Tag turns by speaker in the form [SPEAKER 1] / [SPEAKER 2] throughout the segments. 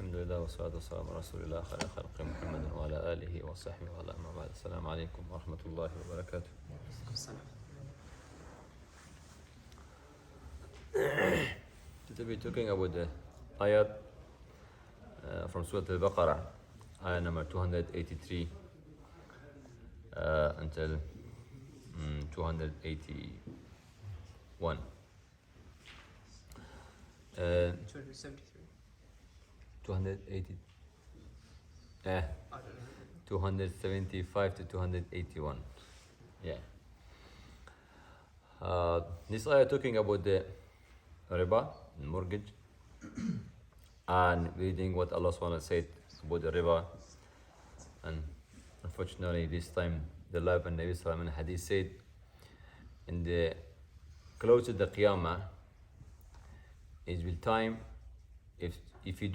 [SPEAKER 1] Alhamdulillah wa salatu wa salam ala rasulillah khalqi Muhammadin wa ala alihi wa sahbihi wa ala amma ba'd. Assalamu alaikum wa rahmatullahi wa barakatuh. Today we're talking about the ayat from Surah Al-Baqarah, ayah number 283 until 281.
[SPEAKER 2] 273.
[SPEAKER 1] 280 275 to 281. Yeah. This ayah talking about the riba, mortgage, and reading what Allah SWT said about the riba. And unfortunately this time the life and Nabi Sallallahu Alaihi Wasallam hadith said in the close to the Qiyamah is will time if you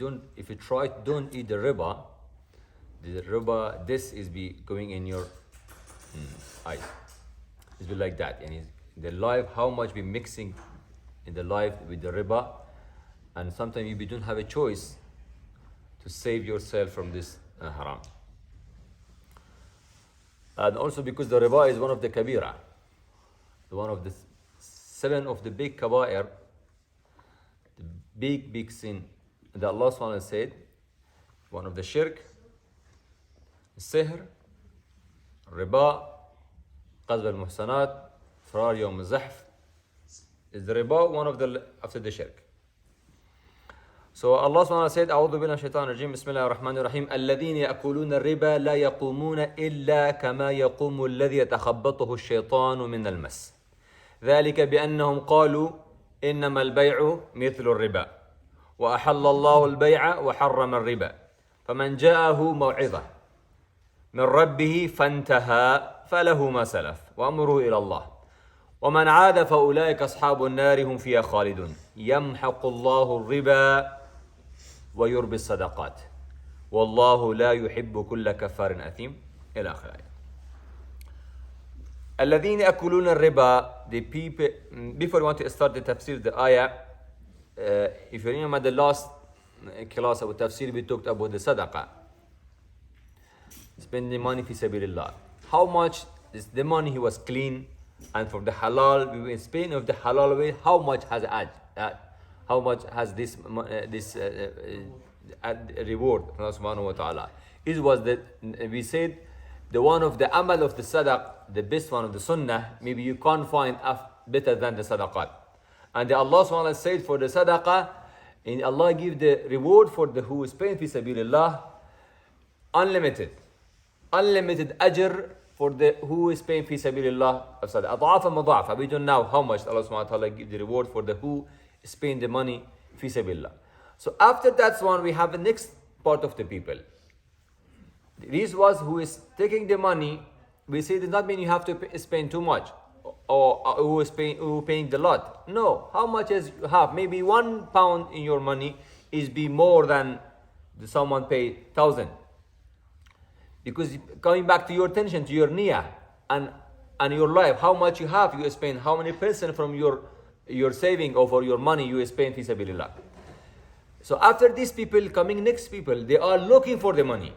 [SPEAKER 1] try don't eat the riba this is be going in your eyes. It's be like that, and the life how much be mixing in the life with the riba, and sometimes you don't have a choice to save yourself from this haram. And also because the riba is one of the kabira, one of the 7 of the big kabair, the big sin that Allah SWT said, one of the shirk, sihr, riba, qazb al-muhsanat, farar yawm al-zahf, is the riba one of the after the shirk. So Allah SWT said, أعوذ بالله من الشيطان الرجيم بسم الله الرحمن الرحيم الذين يأكلون الربا لا يقومون إلا كما يقوم الذي يتخبطه الشيطان من المس ذلك بأنهم قالوا إنما البيع مثل الربا وأحل الله البيع وحرم الربا فمن جاءه موعظة من ربه فانتهى فله ما سلف وأمره إلى الله ومن عاد فأولئك أصحاب النار هم فيها خالدون يمحق الله الربا ويربي الصدقات والله لا يحب كل كفار أثيم إلى آخر آية. الذين يأكلون الربا, the people. Before we want to start the tafsir, the ayah, if you remember the last class of tafsir, we talked about the sadaqah, spending money fi sabilillah. How much is the money he was clean, and from the halal we were spending of the halal way, how much has how much has this reward from Allah subhanahu wa ta'ala. It was that we said the one of the amal of the sadaq, the best one of the sunnah, maybe you can't find better than the sadaqat. And Allah subhanahu wa ta'ala said for the sadaqah, and Allah give the reward for the who is paying fi sabilillah, unlimited ajr for the who is paying fi sabilillah of sadaqah. Ad'afa mudha'afa. We don't know how much Allah subhanahu wa ta'ala give the reward for the who is paying the money fi sabilillah. So after that one we have the next part of the people. This was who is taking the money. We say it does not mean you have to spend too much, or who is paying the lot. No, how much as you have. Maybe £1 in your money is be more than someone pay 1,000. Because coming back to your attention, to your niyyah and your life, how much you have, you spend, how many percent from your saving or for your money you spend fi sabilillah. So after these people, coming next people, they are looking for the money.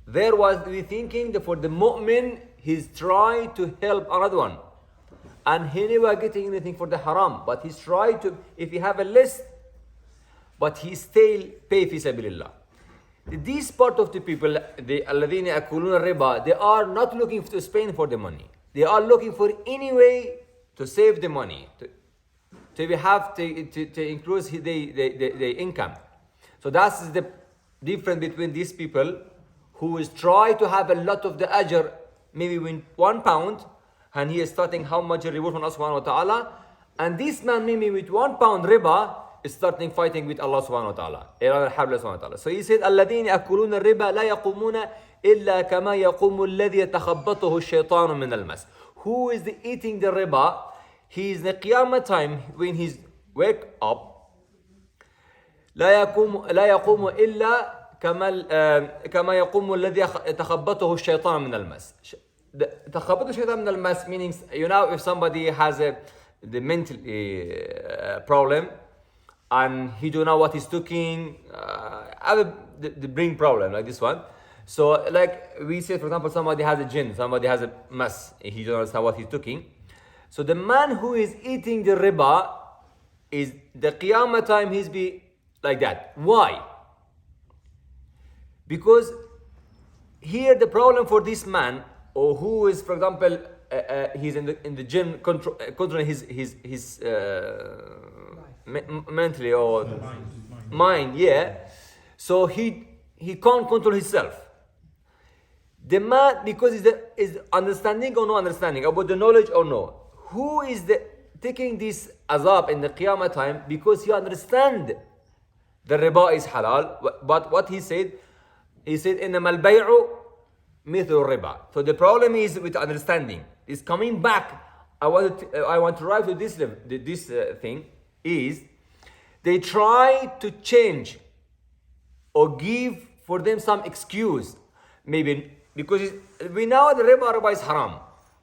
[SPEAKER 1] There was we thinking that for the mu'min, he's trying to help another one. And he never getting anything for the haram. But he's trying to, if he have a list, but he still pay fi sabilillah. This part of the people, the الَّذِينَ يَأْكُلُونَ الرِّبَا, they are not looking to spend for the money. They are looking for any way to save the money, to increase the income. So that's the difference between these people who is try to have a lot of the ajr, maybe with £1, and he is starting how much reward from Allah subhanahu wa ta'ala, and this man maybe with £1 riba is starting fighting with Allah subhanahu wa ta'ala. So he said, الَّذِينَ يَأْكُلُونَ الرِّبَا لَا يَقُومُونَ إِلَّا كَمَا يَقُومُ الَّذِي يَتَخَبَّطُهُ الشَّيْطَانُ مِنَ الْمَسِ. Who is eating the riba? He is the qiyamah time when he's wake up. لا يقوم إلا كما يقوم الذي يتخبطه الشيطان من المس. تخبطه الشيطان من المس means, if somebody has the mental problem, and he don't know what he's taking. I have the brain problem like this one. So like we say, for example, somebody has a jinn, somebody has a mess, he don't understand what he's taking. So the man who is eating the riba is the qiyamah time he's be like that. Why? Because here the problem for this man, or who is, for example, he's in the gym controlling his mentally or mind, yeah. So he can't control himself. The man, because is understanding or no understanding about the knowledge or no, who is taking this azab in the qiyamah time because he understand the riba is halal. But what he said إنما البيع مثل الربا. So the problem is with understanding. It's coming back. I want to arrive to this thing is they try to change or give for them some excuse, maybe because we know the riba is haram,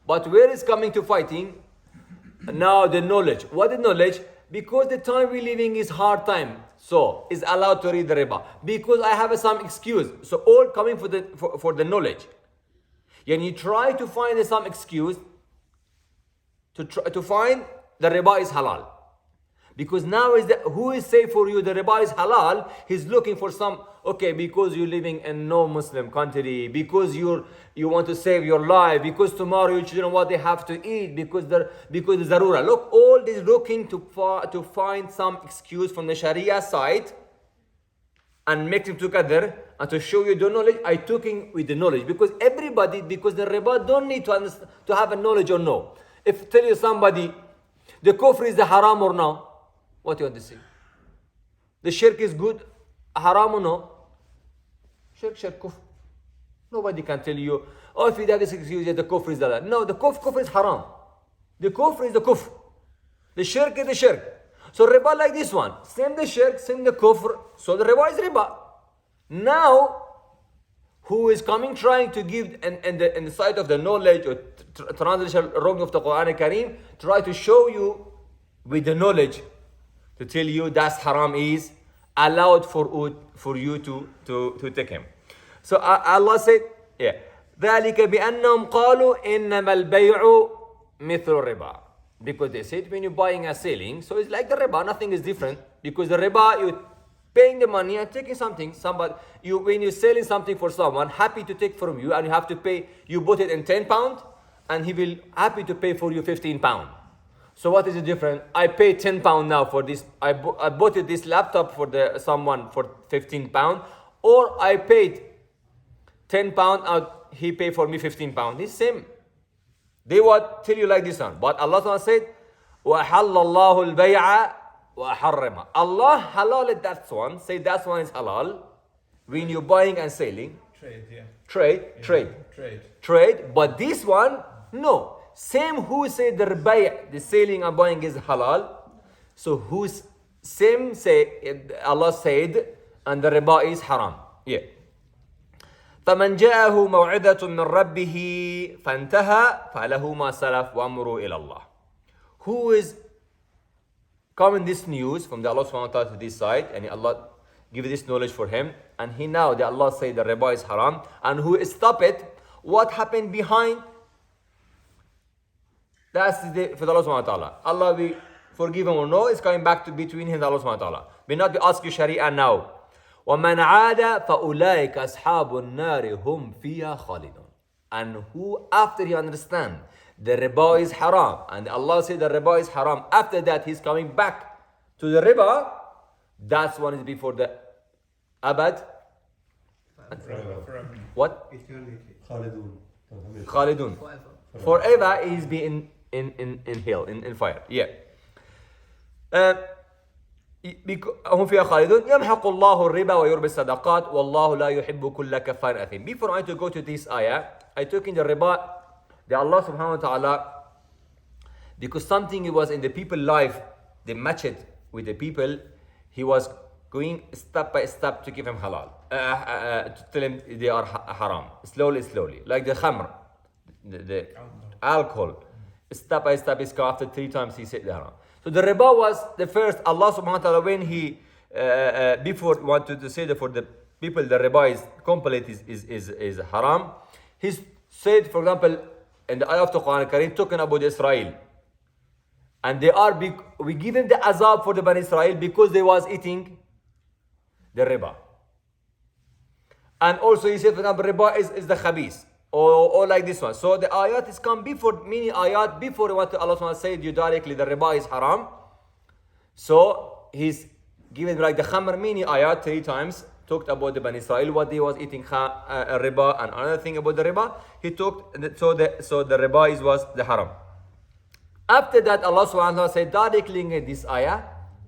[SPEAKER 1] but where is coming to fighting? Now the knowledge. What is knowledge? Because the time we're living is hard time, so is allowed to read the riba. Because I have some excuse, so all coming for the knowledge. And you try to find some excuse to find the riba is halal. Because now who is say for you the riba is halal? He's looking for some, okay, because you're living in no Muslim country, because you want to save your life, because tomorrow your children what they have to eat, because the zarura. Look, all this looking to find some excuse from the Sharia side and make them together and to show you the knowledge. I took in with the knowledge because everybody, because the riba don't need to understand, to have a knowledge or no. If tell you somebody the kufr is the haram or no, what do you want to say? The shirk is good, haram or no? Shirk, kufr. Nobody can tell you, oh, if you have this excuse, the kufr is that. No, the kufr is haram. The kufr is the kufr. The shirk is the shirk. So riba like this one, same the shirk, same the kufr. So the riba is riba. Now, who is coming trying to give in the side of the knowledge or translation wrong of the Quran al-Kareem, try to show you with the knowledge to tell you that's haram is allowed for you to take him. So Allah said, yeah, ذلك بأنهم قالوا إنما البيع مثل الربا. Because they said when you're buying and selling, so it's like the riba, nothing is different. Because the riba, you're paying the money and taking something. When you're selling something for someone, happy to take from you, and you have to pay, you bought it in £10, and he will happy to pay for you £15. So what is the difference? I pay £10 now for this. I bought this laptop for someone for £15, or I paid £10, he paid for me £15. It's same. They would tell you like this one. But Allah said, وَحَلَّ اللَّهُ الْبَيْعَ وَحَرَّمَ. Allah halal that one. Say that one is halal. When you're buying and selling.
[SPEAKER 2] Trade, yeah.
[SPEAKER 1] Trade. But this one, no. Same who said the selling and buying is halal. So who's same say Allah said and the riba is haram. Yeah. فمن جاءه موعظة من ربه فانتهى فله ما سلف وأمره إلى الله. Who is coming this news from the Allah subhanahu wa ta'ala to this side, and Allah give this knowledge for him, and he now the Allah say the riba is haram, and who stop it, what happened behind? That's for the Allah subhanahu wa ta'ala. Allah will forgive him or no, it's coming back to between him and Allah subhanahu wa ta'ala. We not be ask you Sharia now. وَمَنْ عَادَ فَأُولَٰئِكَ أَصْحَابُ النَّارِ هُمْ فِيهَا خَالِدُونَ. And who after he understand the riba is haram, and Allah said the riba is haram, after that he's coming back to the riba, that's one is before the abad.
[SPEAKER 2] Forever.
[SPEAKER 1] What?
[SPEAKER 3] Eternity. Khalidun.
[SPEAKER 1] Khalidun.
[SPEAKER 2] Forever.
[SPEAKER 1] Forever is be in hell, in fire. Yeah. هم فيها خالدون يمحق الله الربا ويربي الصدقات والله لا يحب كل كفار أثيم. Before I to go to this ayah, I took in the riba, the Allah subhanahu wa ta'ala, because something it was in the people life, they match it with the people, he was going step by step to give him halal, to tell him they are haram, slowly, like the khamr, the alcohol, step by step is after 3 times he said they haram. So the riba was the first. Allah subhanahu wa ta'ala, when He before wanted to say that for the people the riba is complete is haram, He said, for example, in the ayah of the Quran Kareem talking about Israel, and they are we give them the azab for the Bani Israel because they was eating the riba. And also He said, for example, riba is the khabis, or like this one. So the ayat is come before, many ayat before what Allah subhanahu wa ta'ala said you directly the riba is haram. So He's given like the khamr, many ayat 3 times talked about the Bani Israel, what they was eating riba, and another thing about the riba He talked, so the riba was the haram. After that Allah subhanahu wa ta'ala said directly in this ayah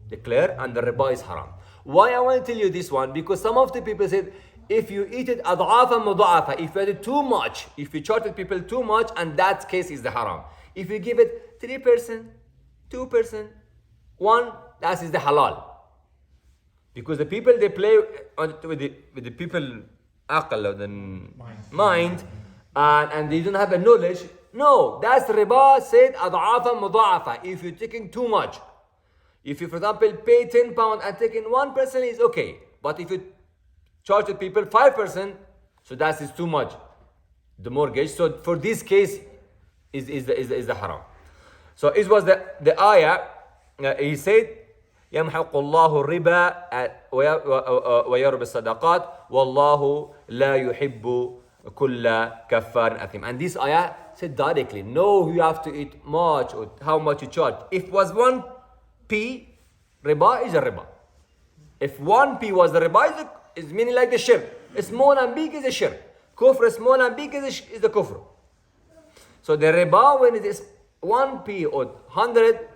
[SPEAKER 1] declare, and the riba is haram. Why I want to tell you this one? Because some of the people said if you eat it ad'afa mud'afa, if you eat it too much, if you charge people too much, and that case is the haram. If you give it 3%, 2%, 1%, that is the halal. Because the people they play with the people aql, the mind, and they don't have the knowledge. No, that's riba said ad'afa mud'afa. If you're taking too much, if you for example pay £10 and taking 1% is okay, but if you charge the people 5%, so that is too much, the mortgage. So for this case is the haram. So it was the ayah. He said يمحق الله الربا ويربي الصدقات والله لا يحب كل كفار أثيم. And this ayah said directly, no, you have to eat much or how much you charge. If was 1p, riba is a riba. If 1p was the riba, is meaning like the shirk. Small and big is a shirk. Kufr, small and big is the kufr. So the riba when it is 1p or 100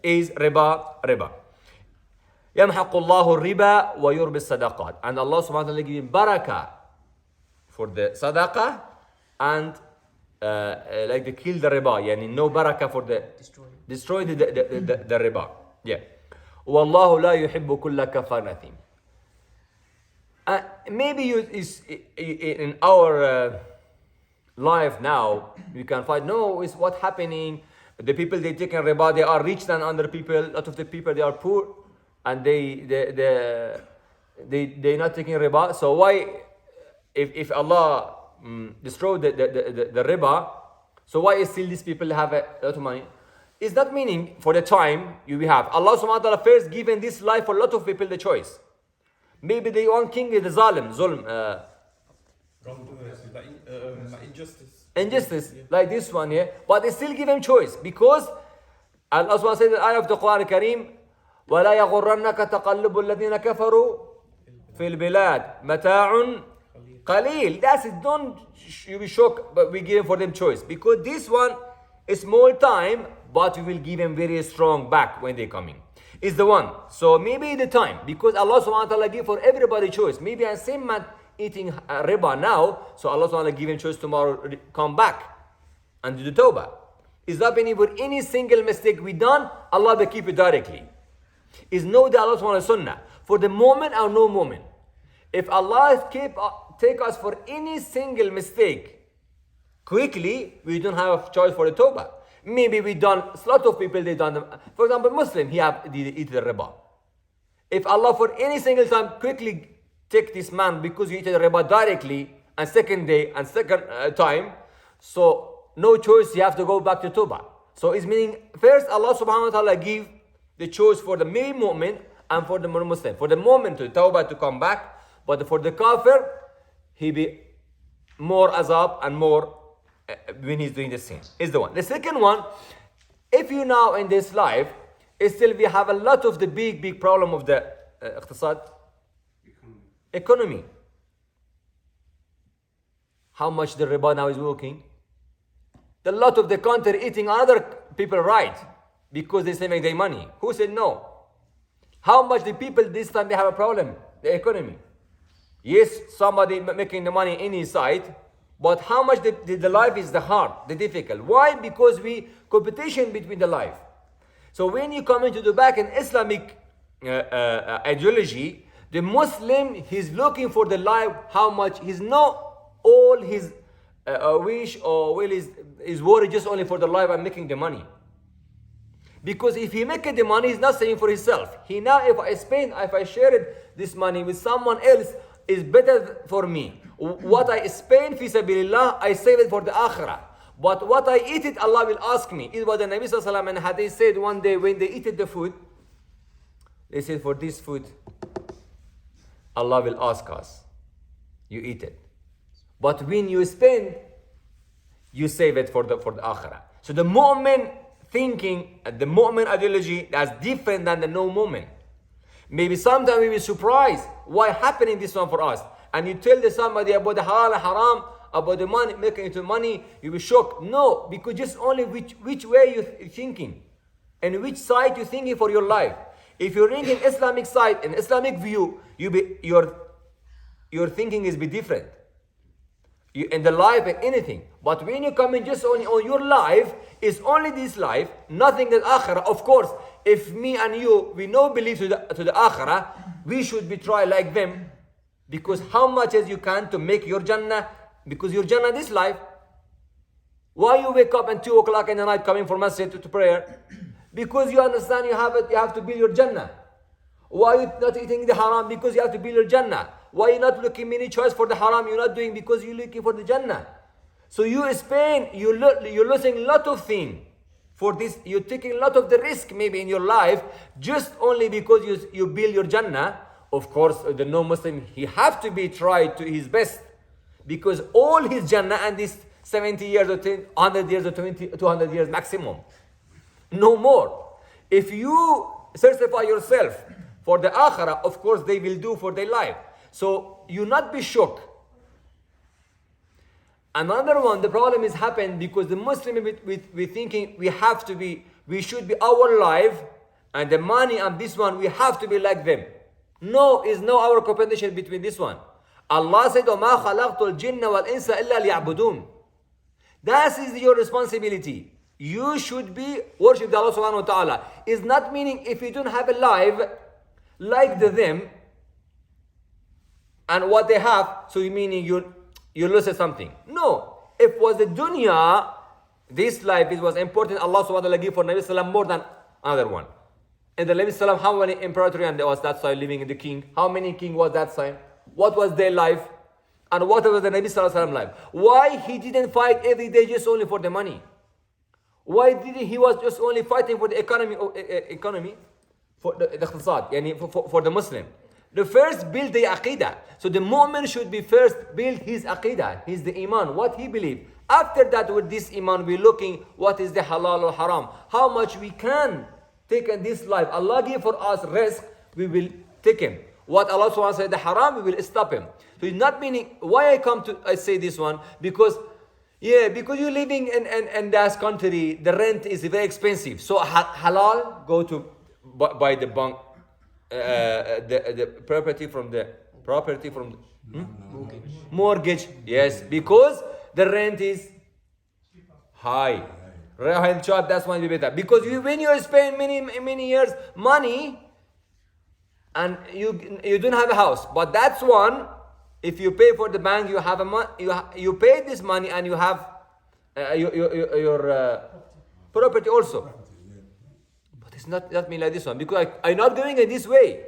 [SPEAKER 1] is riba. يمحق الله الربا ويربي الصدقات. And Allah subhanahu wa ta'ala giving barakah for the sadaqah and like they kill the riba. Yani no barakah for the destroy the riba. Yeah. والله لا يحب كل كفار أثيم. Maybe in our life now we can find no is what happening. The people they taking riba they are rich than other people. A lot of the people they are poor. And they're not taking riba. So why, if Allah destroyed the riba, so why still these people have a lot of money? It's not meaning for the time you have. Allah subhanahu wa ta'ala first given this life for a lot of people the choice. Maybe the one king is the zulm, injustice, like this one here. But they still give him choice because Allah subhanahu wa ta'ala said in the ayah of the Quran Kareem, ولا يغرنك تقلب الذين كفروا في البلاد متاع قليل. That's it. Don't you be shocked, but we give for them choice because this one is small time, but we will give them very strong back when they coming. Is the one. So maybe the time because Allah subhanahu wa ta'ala give for everybody choice. Maybe I same man eating riba now, so Allah subhanahu wa ta'ala give him choice tomorrow come back and do the tawbah. Is that any single mistake we done? Allah will keep it directly. Is no the Allah subhanahu wa sunnah for the moment or no moment. If Allah take us for any single mistake quickly, we don't have a choice for the tawbah. Maybe we done a lot of people they done. For example, Muslim he eat the riba. If Allah for any single time quickly take this man because he eat the riba directly and second day and second time, so no choice you have to go back to tawbah. So it's meaning first Allah subhanahu wa ta'ala give the choice for the main moment and for the Muslim. For the moment to tawbah to come back, but for the kafir, he be more azab and more when he's doing the sin. Is the one. The second one, if you now in this life, still we have a lot of the big problem of the economy. How much the riba now is working? A lot of the country eating other people right. Because they say make their money. Who said no? How much the people this time they have a problem? The economy. Yes, somebody making the money in his side, but how much the life is the hard, the difficult. Why? Because we competition between the life. So when you come into the back in Islamic ideology, the Muslim he's looking for the life. How much he's not all his wish or will is worried just only for the life and making the money. Because if he make the money, he's not saving for himself. He now, if I share this money with someone else, is better for me. What I spend fi sabilillah, I save it for the akhirah. But what I eat it, Allah will ask me. It was the Nabi sallallahu alaihi wasallam and hadith said one day when they eat the food, they said for this food, Allah will ask us. You eat it. But when you spend, you save it for the akhirah. So the mu'min thinking, the mu'min ideology, that's different than the no mu'min. Maybe sometimes we will be surprised why happening this one for us. And you tell somebody about the halal and haram, about the money, making it money, you will be shocked. No, because just only which way you're thinking and which side you're thinking for your life. If you're thinking Islamic side, an Islamic view, your thinking is be different. In the life and anything. But when you come in just only on your life, it's only this life, nothing in akhirah. Of course, if me and you, we no believe to the akhirah, we should be try like them. Because how much as you can to make your Jannah, because your Jannah this life. Why you wake up at 2 o'clock in the night coming for masjid to prayer? Because you understand you have to build your Jannah. Why you not eating the haram? Because you have to build your Jannah. Why you not looking many choice for the haram? You're not doing because you're looking for the Jannah. So you spend, you're losing a lot of things for this. You're taking a lot of the risk maybe in your life just only because you build your Jannah. Of course, the non-Muslim, he have to be tried to his best because all his Jannah and this 70 years or 100 years or 200 years maximum. No more. If you certify yourself for the akhirah, of course they will do for their life. So you not be shocked. Another one, the problem is happened because the Muslim we thinking we should be our life and the money and this one we have to be like them. No, is no our competition between this one. Allah said, وَمَا خَلَقْتُ الْجِنَّ وَالْإِنسَ إِلَّا لِيَعْبُدُونَ. That is your responsibility. You should be worship Allah subhanahu wa ta'ala. Is not meaning if you don't have a life like them and what they have, so you meaning you lose something. No. If was the dunya, this life was important, Allah subhanahu wa ta'ala give for Nabi sallam more than another one. And the Nabi sallam, how many emperor and there was that side living in the king? How many king was that side? What was their life? And what was the Nabi sallallahu alaihi wasallam life? Why he didn't fight every day just only for the money? Why did he was just only fighting for the economy for the iqtisad, yani for the Muslim? The first build the aqidah. So the mu'min should be first build his aqidah, his the iman, what he believe. After that, with this iman, we're looking what is the halal or haram, how much we can take in this life. Allah give for us risk, we will take him. What Allah subhanahu wa ta'ala said, the haram, we will stop him. So it's not meaning, why I say this one, because you're living in that country, the rent is very expensive. So halal, go to buy the bank, the property from mortgage. Yes, because the rent is high. That's why we better. Because when you spend many years money and you don't have a house, but that's one. If you pay for the bank, you have you pay this money and you have your property also. But it's not me like this one because I'm not doing it this way.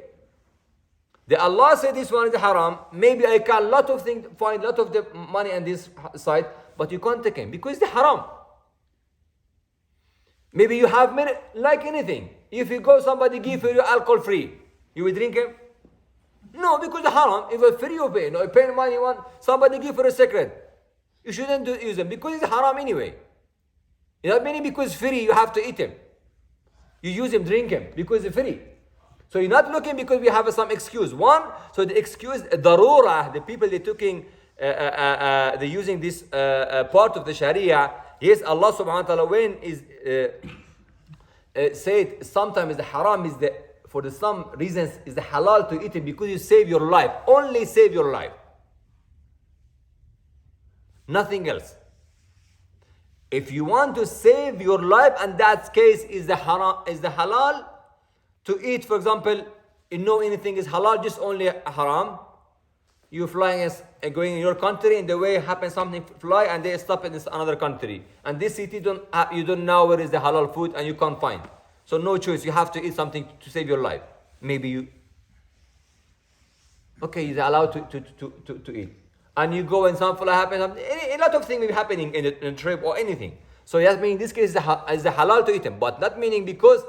[SPEAKER 1] The Allah said this one is haram. Maybe I can find a lot of the money on this side, but you can't take it because it's the haram. Maybe you have many, like anything. If you go, somebody give you alcohol free, you will drink it. No, because the haram, if it's free you pay. No, you pay money somebody give you a secret. You shouldn't use them because it's haram anyway. It's not meaning because it's free you have to eat them. You use them, drink them because it's free. So you're not looking because we have some excuse. One, so the excuse, darura, the people they're using this part of the Sharia. Yes, Allah subhanahu wa ta'ala when is said sometimes the haram is for some reasons is the halal to eat it because you save your life. Only save your life. Nothing else. If you want to save your life, and that case is the haram, is the halal to eat. For example, you know anything is halal, just only haram. You flying and going in your country, in the way happens something fly and they stop in this another country. And this city you don't know where is the halal food and you can't find. So no choice, you have to eat something to save your life. Maybe you, okay, he's allowed to eat. And you go and something happens, a lot of things may be happening in a trip or anything. So yes, meaning in this case is the halal to eat them, but not meaning because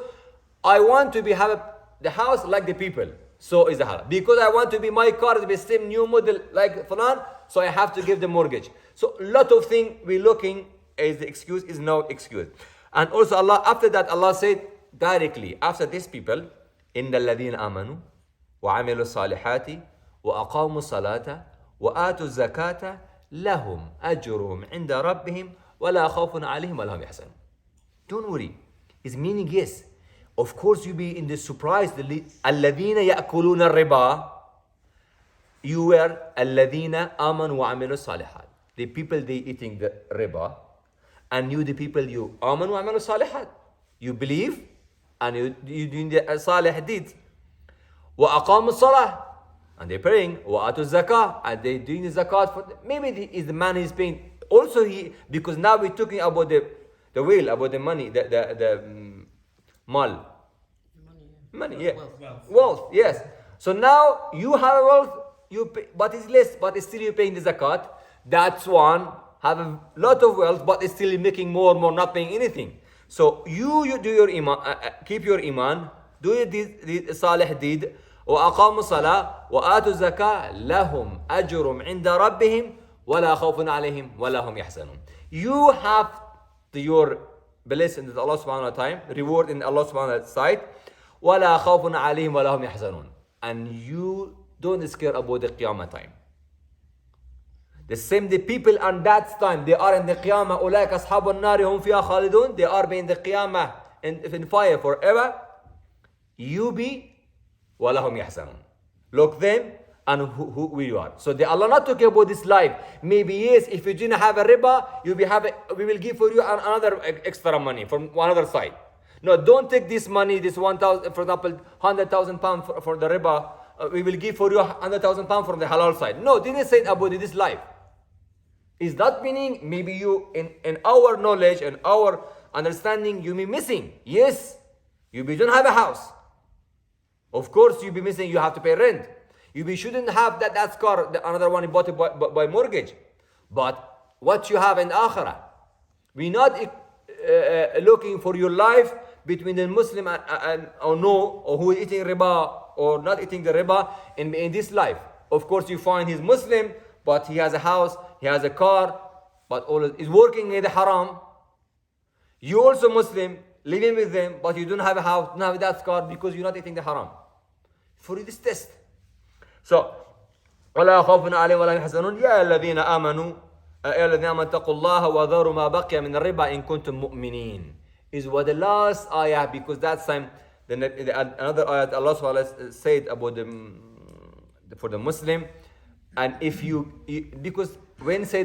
[SPEAKER 1] I want to have the house like the people, so is the halal. Because I want to be my car is the same new model like Fulan, so I have to give the mortgage. So a lot of things we're looking as the excuse is no excuse. And also Allah, after that Allah said directly, after these people, إِنَّ الَّذِينَ آمَنُوا وَعَمِلُوا الصَّالِحَاتِ وَأَقَامُوا الصَّلَاةَ وَآتُوا الزَّكَاةَ لَهُمْ أَجْرُهُمْ عِنْدَ رَبِّهِمْ وَلَا خَوْفٌ عَلَيْهِمْ وَلَا هُمْ يَحْزَنُونَ. Don't worry. It's meaning yes. Of course you be in the surprise. الَّذِينَ يَأْكُلُونَ الرِّبَا. You were الَّذِينَ آمَنُوا وَعَمِلُوا الصَّالِحَاتِ. The people they eating the riba. And you the people you آمَنوا وَعَمِلُوا الصَّالِحَاتِ. You believe and you doing the salih deeds. وَأَقَامُوا الصَّلَاةِ. And they're praying, وَآتُوا الزَّكَاةِ, and they're doing the zakat for maybe is the man is paying. Also because now we're talking about the will, about the money, the mal. Money, yeah. Wealth, yes. So now you have wealth, you pay, but it's less, but it's still you're paying the zakat. That's one, have a lot of wealth, but it's still making more, not paying anything. So you do your iman, keep your iman, do the salih deed, وأقاموا الصلاة وآتوا الزكاة لهم أجرهم عند ربهم ولا خوف عليهم ولا هم يحزنون. You have your blessing in Allah subhanahu wa ta'ala, reward in Allah subhanahu wa ta'ala's sight, ولا خوف عليهم ولا هم يحزنون. And you don't scare about the Qiyamah time. The same the people on that time, they are in the Qiyamah, أولئك أصحاب النار هم فيها خالدون. They are in the Qiyamah in fire forever. You be وَلَهُمْ يَحْزَنُونَ. Look them and who you are. So Allah not talking about this life. Maybe yes, if you didn't have a riba, we will give for you another extra money from another side. No, don't take this money, this 1,000, for example, 100,000 pounds for the riba. We will give for you 100,000 pounds from the halal side. No, didn't say about this life. Is that meaning maybe you in our knowledge and our understanding you be missing? Yes, you don't have a house. Of course, you be missing. You have to pay rent. You shouldn't have that car. Another one you bought it by mortgage. But what you have in akhirah, we're not looking for your life between the Muslim or who is eating riba or not eating the riba in this life. Of course, you find he's Muslim, but he has a house, he has a car, but is working in the haram. You also Muslim, living with them, but you don't have a house, don't have that car because you're not eating the haram. For this test. So, وَلَا خَوْفٌ عَلَيْهِمْ وَلَا يَحْزَنُونَ يَا الَّذِينَ آمَنُوا يَا الَّذِينَ آمَنُوا اتَّقُوا اللَّهَ وَذَرُوا مَا بَقِيَ مِنَ الرِّبَا إِن كُنتُم مُؤْمِنِينَ. Is what the last ayah, because that time, another ayah Allah subhanahu wa ta'ala said about for the Muslim, and if you because when say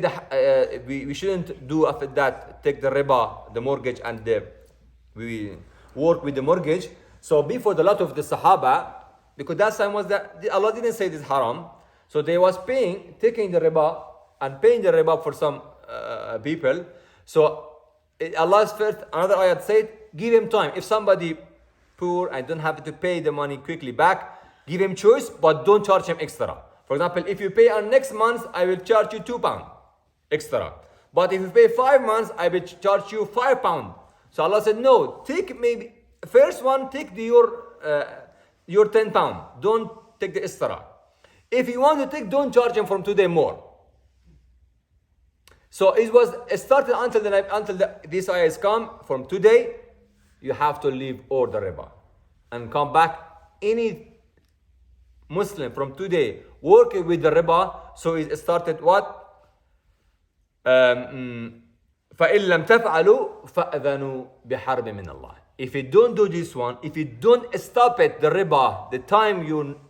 [SPEAKER 1] we shouldn't do after that, take the riba, the mortgage, and we work with the mortgage. So before the lot of the Sahaba, because that time was that Allah didn't say this haram, so they was taking the riba and paying the riba for some people. So Allah's first another ayat said, give him time. If somebody poor and don't have to pay the money quickly back, give him choice, but don't charge him extra. For example, if you pay on next month, I will charge you £2 extra. But if you pay 5 months, I will charge you £5. So Allah said, no, take maybe first one, take your £10. Don't take the extra. If you want to take, don't charge him from today more. So it was started until this ayah is come. From today, you have to leave all the riba and come back. Any Muslim from today working with the riba, so it started what? فَإِن لَمْ تَفْعَلُوا فَأْذَنُوا بِحَرْبٍ مِّنَ اللَّهِ. If you don't do this one, if you don't stop it, the riba, the time you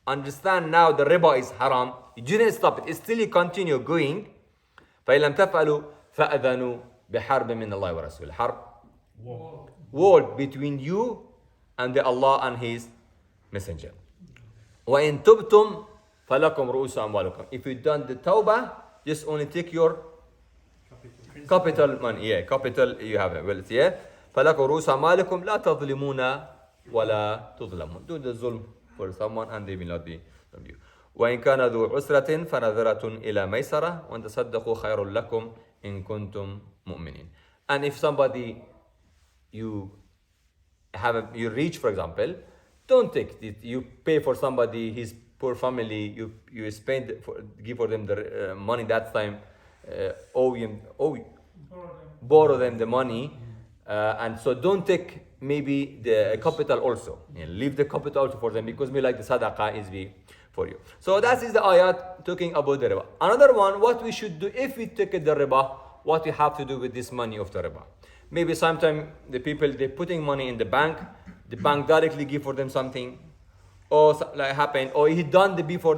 [SPEAKER 1] understand now the riba is haram, you didn't stop it, still you continue going. فَإِن لَمْ تَفْعَلُوا فَأْذَنُوا بِحَرْبٍ مِّنَ اللَّهِ وَرَسُولِهِ. Harb, war between you and Allah and His Messenger. وَإِن تُبْتُمْ فَلَكُمْ رُؤُوسُ أَمْوَالِكُمْ. If you done the tawbah, just only take your capital money. Yeah, capital you have it. Well, yeah. فَلَكُمْ رُؤُوسُ أَمْوَالِكُمْ لَا تَظْلِمُونَ وَلَا تُظْلَمُونَ. Do the zulm for someone and they will not be from you. وَإِنْ كَانَ ذُو عُسْرَةٍ فَنَظِرَةٌ إِلَى مَيْسَرَةٍ وَأَنْ تَصَدَّقُوا خَيْرٌ لَكُمْ إِن كُنْتُمْ مُؤْمِنِينَ. And if somebody you reach, for example, don't take it. You pay for somebody, his poor family, you give for them the money that time, borrow them the money, and so don't take maybe the capital also. Leave the capital also for them, because maybe like the sadaqah is for you. So that is the ayat talking about the riba. Another one, what we should do if we take the riba, what we have to do with this money of the riba. Maybe sometimes the people, they're putting money in the bank directly give for them something, or like happened, or he done before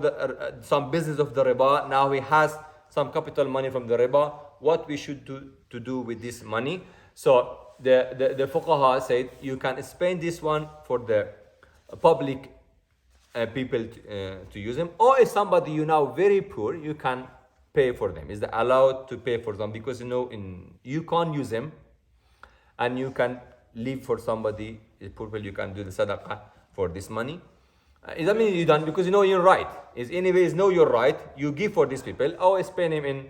[SPEAKER 1] some business of the riba, now he has some capital money from the riba. What we should do with this money? So the fuqaha said you can spend this one for the public people to use them, or if somebody you know very poor, you can pay for them. Is allowed to pay for them, because you can't use them, and you can leave for somebody poor people. You can do the sadaqah for this money. It doesn't mean you done because you know you're right. Anyways, know you're right. You give for these people, or spend him in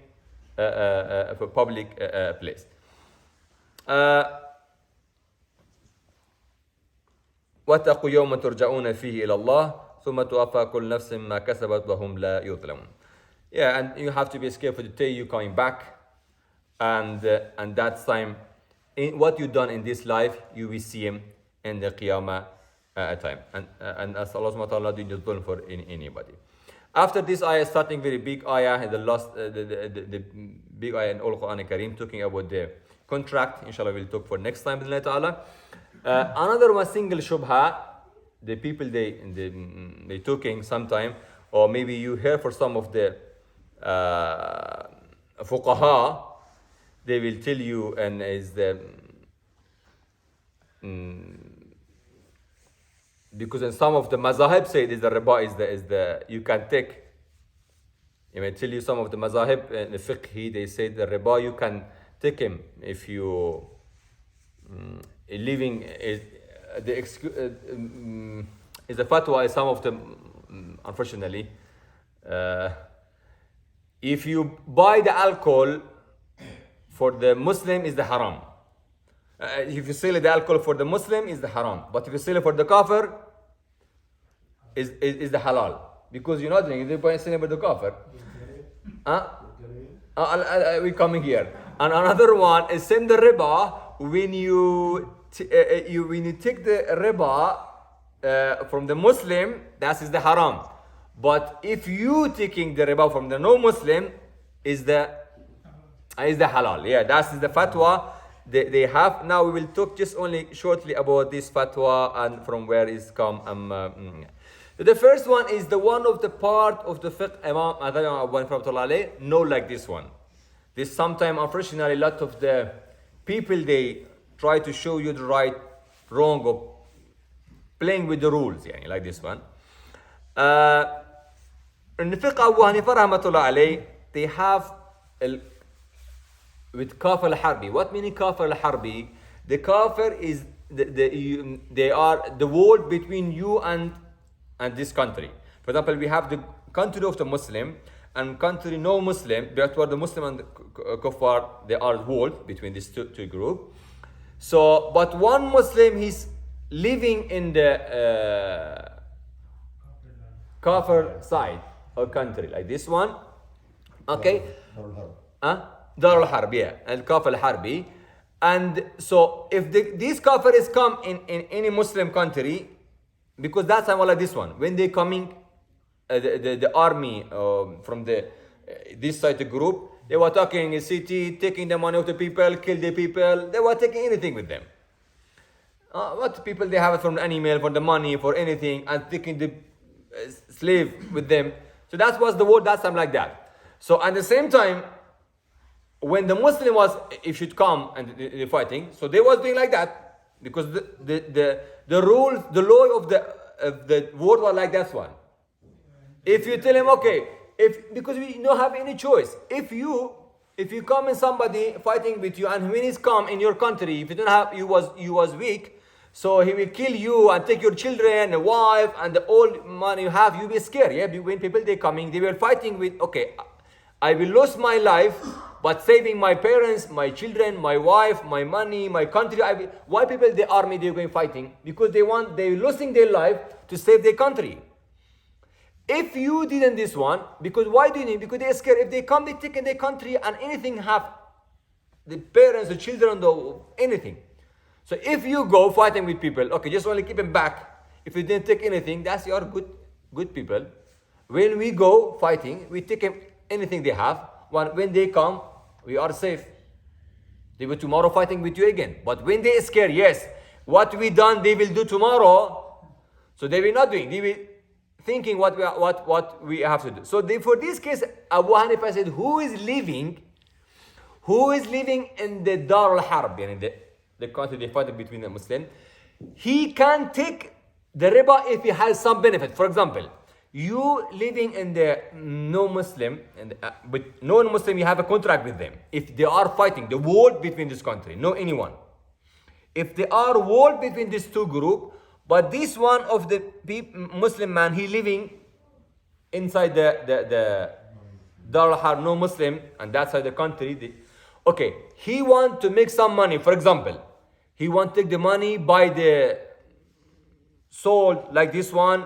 [SPEAKER 1] a public place. واتقوا يوما ترجعون فيه إلى الله ثم توفى كل نفس ما كسبت وهم لا يظلمون. Yeah, and you have to be scared for the day you're coming back, and that time, what you've done in this life, you will see him in the Qiyamah time. And as Allah subhanahu wa ta'ala did not zulm for anybody. After this ayah, starting very big ayah, the big ayah in Al-Quran al-Karim, talking about the contract. Inshallah, we'll talk for next time. Another one, single shubha. The people they talking sometime, or maybe you hear for some of the fuqaha, they will tell you, and is the because in some of the mazahib say is the riba is the you can take. I may tell you some of the mazahib in the fiqh, they say the riba you can take him if you living is the fatwa is some of them unfortunately. If you buy the alcohol for the Muslim is the haram. If you sell the alcohol for the Muslim is the haram. But if you sell it for the kafir is the halal. Because you're not drinking, you're selling for the kafir. We're coming here. And another one is send the riba when you take the riba from the Muslim, that is the haram. But if you taking the riba from the no-Muslim, is the halal. Yeah, that is the fatwa they have. Now we will talk just only shortly about this fatwa and from where it's come. The first one is the one of the part of the fiqh Imam Abu Hanifa know like this one. This sometimes unfortunately a lot of the people they try to show you the right, wrong, or playing with the rules, yeah, like this one. In the fiqh Abu Hanifa rahmatullah alayh, they have with kafir al-harbi. What meaning kafir al-harbi? The kafir is they are the wall between you and this country. For example, we have the country of the Muslim and country no Muslim. That's where the Muslim and the kuffar, they are walled between these two groups. So, but one Muslim, he's living in the kafir side or country, like this one. Okay? Dar al-Harb, yeah, al-Kafir al-Harbi. And so, if these kafirs come in any Muslim country, because that's like this one, when they coming, the army from this side the group, they were talking in city, taking the money of the people, kill the people. They were taking anything with them. What people they have it from the animal, for the money, for anything, and taking the slave with them. So that was the word that time like that. So at the same time, when the Muslim was, if should come and they're fighting, so they was doing like that, because the rules, the law of the word was like that one. If you tell him, okay, because we don't have any choice. If you if you come in somebody fighting with you, and when he's come in your country, if you don't have, you was weak, so he will kill you and take your children, a wife, and the all money you have. You be scared, yeah. When people they coming, they were fighting with, okay, I will lose my life, but saving my parents, my children, my wife, my money, my country. Why people the army they're going fighting? Because they're losing their life to save their country. If you didn't this one, because why do you need? Because they're scared. If they come, they take in their country and anything have the parents, the children, anything. So if you go fighting with people, okay, just only keep them back. If you didn't take anything, that's your good people. When we go fighting, we take anything they have. When they come, we are safe. They will tomorrow fighting with you again. But when they scare, yes, what we done, they will do tomorrow. So they will not doing. They will thinking what we have to do. So for this case, Abu Hanifa said, who is living in the Dar al-Harb, the country they fight between the Muslims, he can take the riba if he has some benefit. For example, you living in the no-Muslim, with non-Muslim, you have a contract with them. If they are fighting, the war between this country, no anyone. If they are war between these two groups, but this one of the Muslim man, he living inside the Dar al-Harb, no Muslim, and that's side the country. Okay, he want to make some money. For example, he want to take the money, buy the soul like this one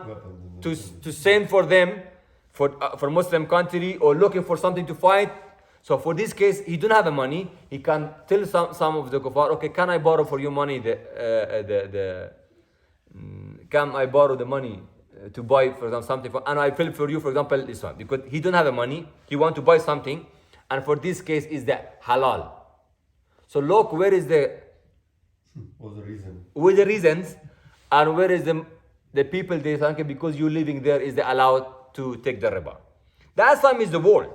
[SPEAKER 1] to send for them for Muslim country, or looking for something to fight. So for this case, he don't have the money. He can tell some of the kuffar, okay, can I borrow for you money? Can I borrow the money to buy, for example, something and I fill for you, for example, this one, because he don't have the money. He want to buy something, and for this case is the halal. So look, where is
[SPEAKER 3] What's the reason?
[SPEAKER 1] Where the reasons, and where is the people they think because you living there is they allowed to take the riba. That time is the wall.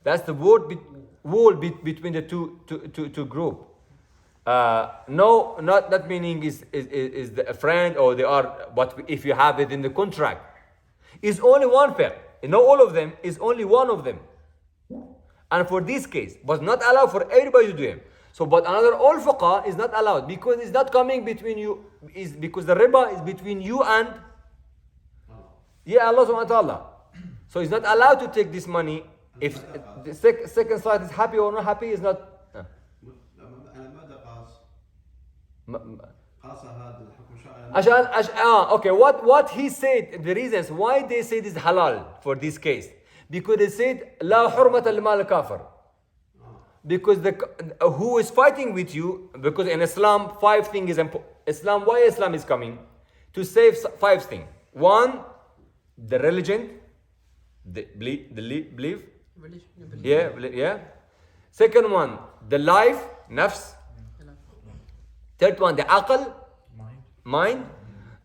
[SPEAKER 1] That's the wall between the two group. No, not that meaning is a friend or they are, but if you have it in the contract, it's only one pair. Not all of them, is only one of them. And for this case, was not allowed for everybody to do him. So, but another all fuqah is not allowed because it's not coming between you, is because the riba is between you and Allah subhanahu wa ta'ala. So it's not allowed to take this money. If the second side is happy or not happy, is not. Okay, what he said, the reasons why they say this halal for this case, because they said la hurmata limal kafir, because who is fighting with you, because in Islam 5 things is Islam. Why Islam is coming to save 5 things. 1, the religion, the belief, yeah. Second one, the life, nafs. Third one, the aql, mind.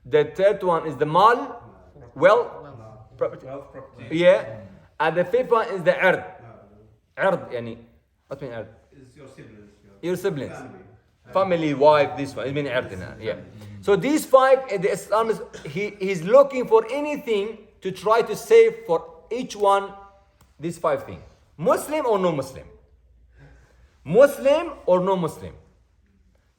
[SPEAKER 1] The third one is the mal, wealth, property. Yeah. And the fifth one is the ard. Ard, yani, what mean ard?
[SPEAKER 3] It's your siblings.
[SPEAKER 1] Your siblings. Family, wife, this one. It means ard, yeah. So these 5, the Islam is, he's looking for anything to try to save for each one, these 5 things. Muslim or no Muslim? Muslim or no Muslim?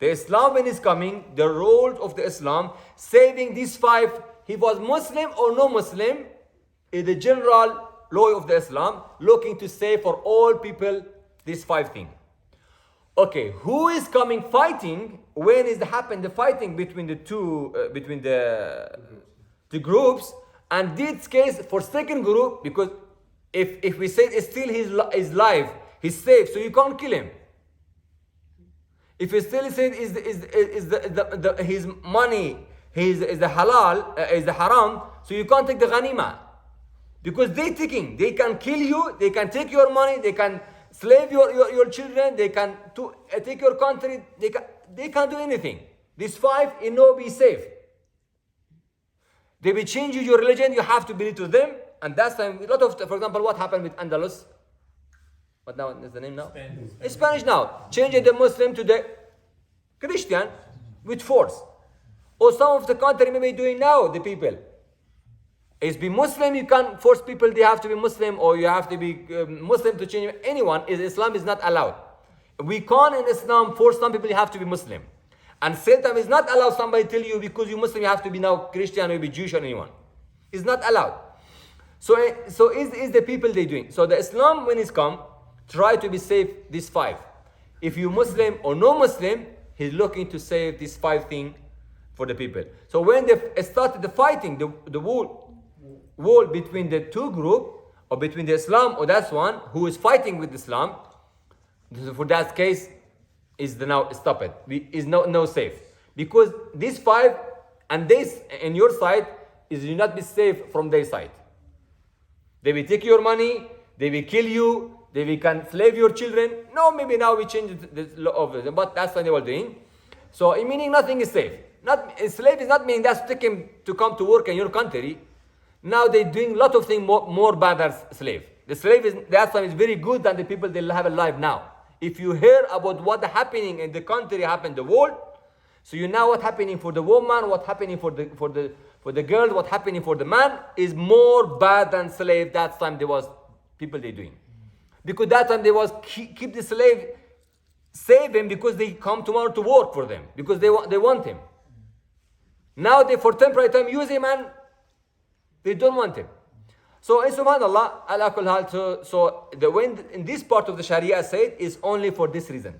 [SPEAKER 1] The Islam when is coming, the role of the Islam, saving these 5, he was Muslim or no Muslim, is the general law of the Islam, looking to save for all people these 5 things. Okay, who is coming fighting? When is the fighting between the two, between the groups? And this case for second group, because if we say it's still his life, he's safe, so you can't kill him. If you still say his money, is the halal, is the haram, so you can't take the ghanima. Because they can kill you, they can take your money, they can slave your children, they can take your country, they can't do anything. These 5, be safe. They will change your religion, you have to believe to them, and that's time, a lot of, for example, what happened with Andalus? What now is the name now? It's Spanish now. Changing the Muslim to the Christian with force. Or some of the country maybe doing now, the people. Is be Muslim, you can't force people they have to be Muslim, or you have to be Muslim to change anyone. Islam is not allowed. We can't in Islam force some people you have to be Muslim. And Satan is not allowed somebody tell you because you're Muslim you have to be now Christian or be Jewish or anyone. It's not allowed. So is the people they doing. So the Islam when it's come, try to be safe these 5. If you Muslim or no Muslim, he's looking to save these 5 things for the people. So when they started the fighting, the wall between the two group, or between the Islam or that one who is fighting with Islam, for that case is now stop it. Is no safe. Because these 5 and this in your side is you not be safe from their side. They will take your money, they will kill you, they will can slave your children. No, maybe now we change the law of it, but that's what they were doing. So it meaning nothing is safe. Not slave is not meaning that's taking to come to work in your country. Now they're doing a lot of things more bad than slave. The slave is that time is very good than the people they have alive now. If you hear about what happening in the country happened the world, so you know what happening for the woman, what happening for the girl, what happening for the man is more bad than slave. That time there was people they doing. Because that time they was keep the slave, save him because they come tomorrow to work for them. Because they want him. Now they for temporary time use him and they don't want him. So subhanallah, ala kul hal, so the when in this part of the Sharia said is only for this reason.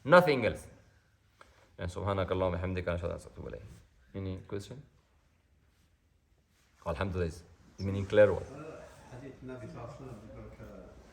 [SPEAKER 1] Nothing else. And subhanakallah wa hamdika nashhadu an la ilaha illa anta. Any question? Alhamdulillah. Meaning clear one.
[SPEAKER 4] حديث النبي صلى الله عليه وسلم يقول